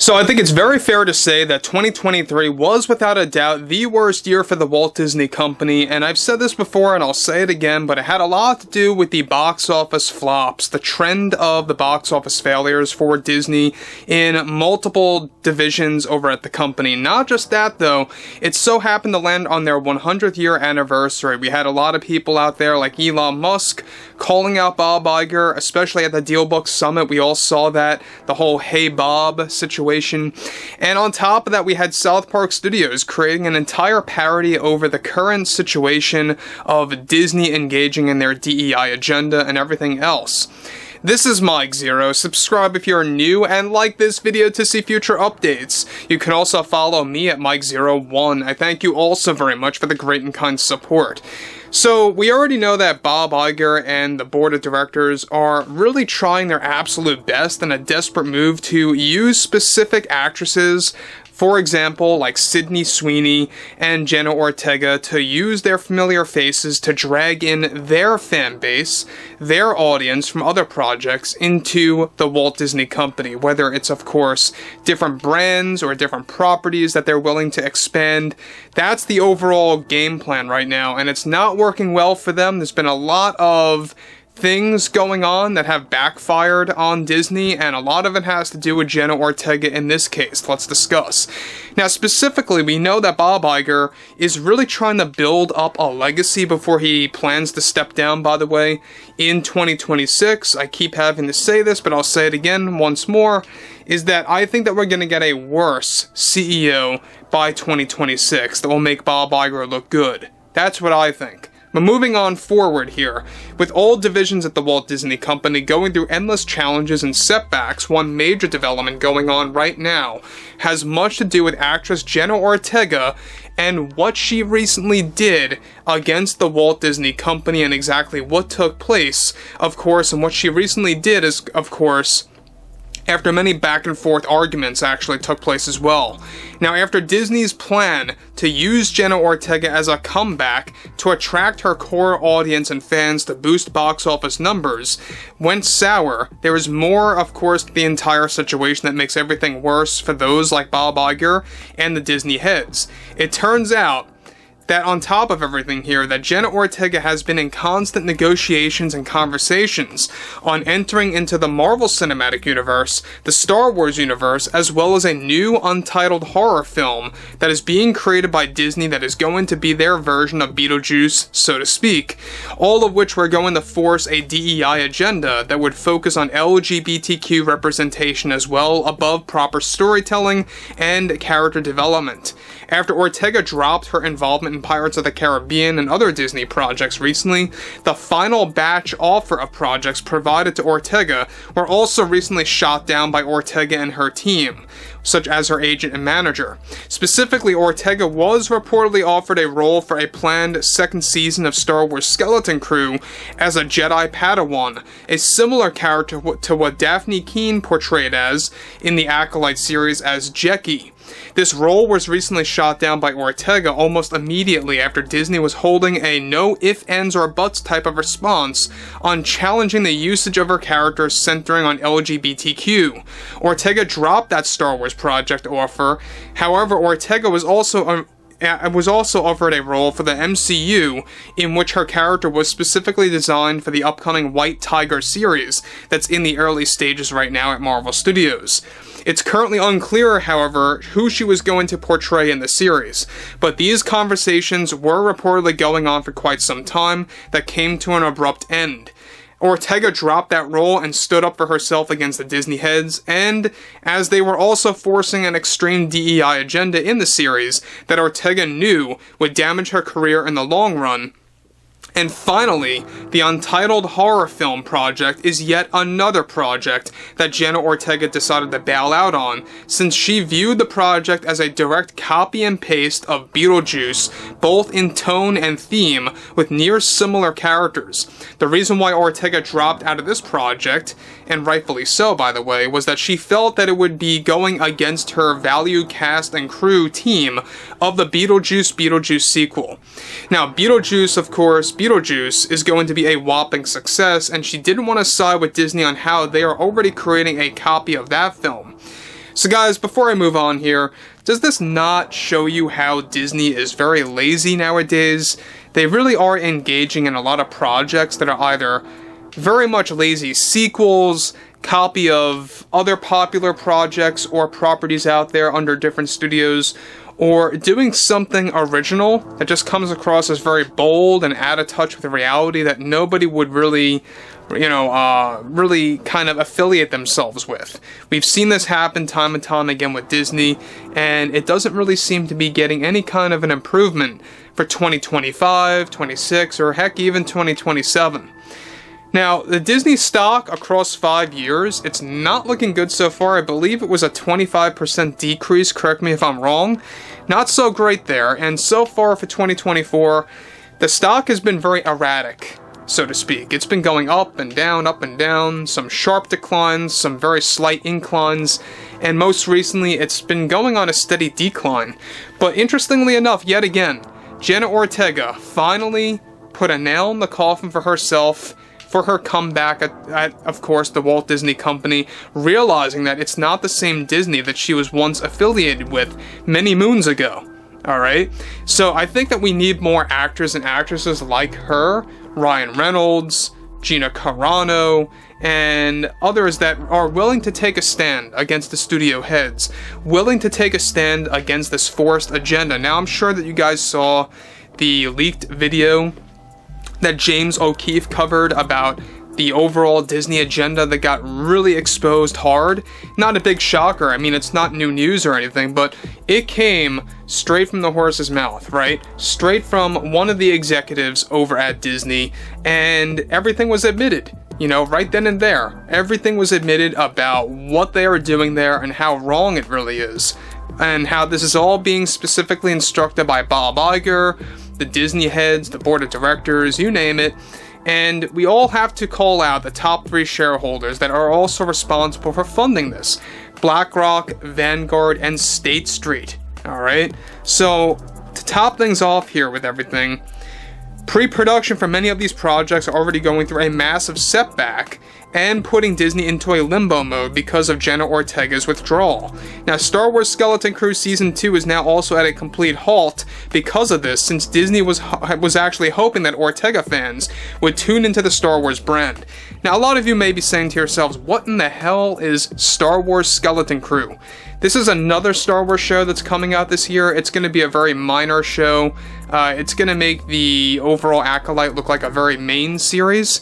So I think it's very fair to say that 2023 was without a doubt the worst year for the Walt Disney Company, and I've said this before and I'll say it again, but it had a lot to do with the box office flops, the trend of the box office failures for Disney in multiple divisions over at the company. Not just that though, it so happened to land on their 100th year anniversary. We had a lot of people out there like Elon Musk calling out Bob Iger, especially at the DealBook Summit. We all saw that, the whole "Hey Bob" situation. And on top of that, we had South Park Studios creating an entire parody over the current situation of Disney engaging in their DEI agenda and everything else. This is Mike Zero. Subscribe if you're new and like this video to see future updates. You can also follow me at Mike01. I thank you all so very much for the great and kind support. So, we already know that Bob Iger and the board of directors are really trying their absolute best in a desperate move to use specific actresses, for example, like Sydney Sweeney and Jenna Ortega, to use their familiar faces to drag in their fan base, their audience from other projects into the Walt Disney Company, whether it's, of course, different brands or different properties that they're willing to expand. That's the overall game plan right now, and it's not working well for them. There's been a lot of things going on that have backfired on Disney, and a lot of it has to do with Jenna Ortega in this case. Let's discuss. Now, specifically, we know that Bob Iger is really trying to build up a legacy before he plans to step down, by the way, in 2026. I keep having to say this, but I'll say it again once more, is that I think that we're going to get a worse CEO by 2026 that will make Bob Iger look good. That's what I think. But moving on forward here, with all divisions at the Walt Disney Company going through endless challenges and setbacks, one major development going on right now has much to do with actress Jenna Ortega and what she recently did against the Walt Disney Company and exactly what took place, of course, and what she recently did is, of course, after many back and forth arguments actually took place as well. Now, after Disney's plan to use Jenna Ortega as a comeback to attract her core audience and fans to boost box office numbers went sour, there is more, of course, to the entire situation that makes everything worse for those like Bob Iger and the Disney heads. It turns out that on top of everything here, that Jenna Ortega has been in constant negotiations and conversations on entering into the Marvel Cinematic Universe, the Star Wars universe, as well as a new untitled horror film that is being created by Disney that is going to be their version of Beetlejuice, so to speak, all of which were going to force a DEI agenda that would focus on LGBTQ representation as well, above proper storytelling and character development. After Ortega dropped her involvement in Pirates of the Caribbean and other Disney projects recently, the final batch offer of projects provided to Ortega were also recently shot down by Ortega and her team, such as her agent and manager. Specifically, Ortega was reportedly offered a role for a planned second season of Star Wars Skeleton Crew as a Jedi Padawan, a similar character to what Daphne Keane portrayed as in the Acolyte series as Jekki. This role was recently shot down by Ortega almost immediately after Disney was holding a no ifs, ands, or buts type of response on challenging the usage of her characters centering on LGBTQ. Ortega dropped that Star Wars project offer. However, Ortega was also offered a role for the MCU in which her character was specifically designed for the upcoming White Tiger series that's in the early stages right now at Marvel Studios. It's currently unclear, however, who she was going to portray in the series, but these conversations were reportedly going on for quite some time that came to an abrupt end. Ortega dropped that role and stood up for herself against the Disney heads, and as they were also forcing an extreme DEI agenda in the series that Ortega knew would damage her career in the long run. And finally, the untitled horror film project is yet another project that Jenna Ortega decided to bail out on, since she viewed the project as a direct copy and paste of Beetlejuice, both in tone and theme, with near similar characters. The reason why Ortega dropped out of this project, and rightfully so by the way, was that she felt that it would be going against her valued cast and crew team of the Beetlejuice sequel. Now, Beetlejuice, of course, Beetlejuice is going to be a whopping success, and she didn't want to side with Disney on how they are already creating a copy of that film. So guys, before I move on here, does this not show you how Disney is very lazy nowadays? They really are engaging in a lot of projects that are either very much lazy sequels, copy of other popular projects or properties out there under different studios, or doing something original that just comes across as very bold and out of touch with reality that nobody would really, really kind of affiliate themselves with. We've seen this happen time and time again with Disney, and it doesn't really seem to be getting any kind of an improvement for 2025, 26, or heck, even 2027. Now, the Disney stock across 5 years, it's not looking good so far. I believe it was a 25% decrease, correct me if I'm wrong. Not so great there, and so far for 2024, the stock has been very erratic, so to speak. It's been going up and down, some sharp declines, some very slight inclines, and most recently, it's been going on a steady decline. But interestingly enough, yet again, Jenna Ortega finally put a nail in the coffin for herself, for her comeback at, of course, the Walt Disney Company, realizing that it's not the same Disney that she was once affiliated with many moons ago. Alright? So I think that we need more actors and actresses like her, Ryan Reynolds, Gina Carano, and others that are willing to take a stand against the studio heads, willing to take a stand against this forced agenda. Now, I'm sure that you guys saw the leaked video that James O'Keefe covered about the overall Disney agenda that got really exposed hard. Not a big shocker, I mean, it's not new news or anything, but it came straight from the horse's mouth, right? Straight from one of the executives over at Disney, and everything was admitted. Right then and there, everything was admitted about what they are doing there and how wrong it really is. And how this is all being specifically instructed by Bob Iger, the Disney heads, the board of directors, you name it. And we all have to call out the top 3 shareholders that are also responsible for funding this: BlackRock, Vanguard, and State Street. Alright? So, to top things off here with everything, pre-production for many of these projects are already going through a massive setback and putting Disney into a limbo mode because of Jenna Ortega's withdrawal. Now, Star Wars Skeleton Crew Season 2 is now also at a complete halt because of this, since Disney was actually hoping that Ortega fans would tune into the Star Wars brand. Now, a lot of you may be saying to yourselves, what in the hell is Star Wars Skeleton Crew? This is another Star Wars show that's coming out this year. It's going to be a very minor show. It's going to make the overall Acolyte look like a very main series.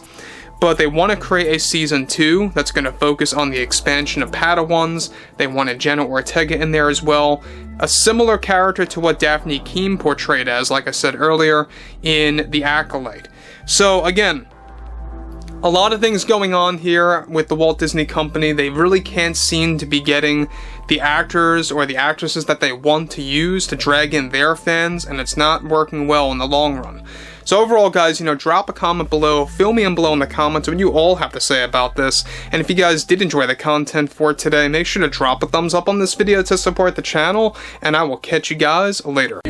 But they want to create a Season 2 that's going to focus on the expansion of Padawans. They wanted Jenna Ortega in there as well. A similar character to what Daphne Keane portrayed as, like I said earlier, in The Acolyte. So again, a lot of things going on here with the Walt Disney Company. They really can't seem to be getting the actors or the actresses that they want to use to drag in their fans, and it's not working well in the long run. So overall, guys, drop a comment below, fill me in below in the comments what you all have to say about this, and if you guys did enjoy the content for today, make sure to drop a thumbs up on this video to support the channel, and I will catch you guys later.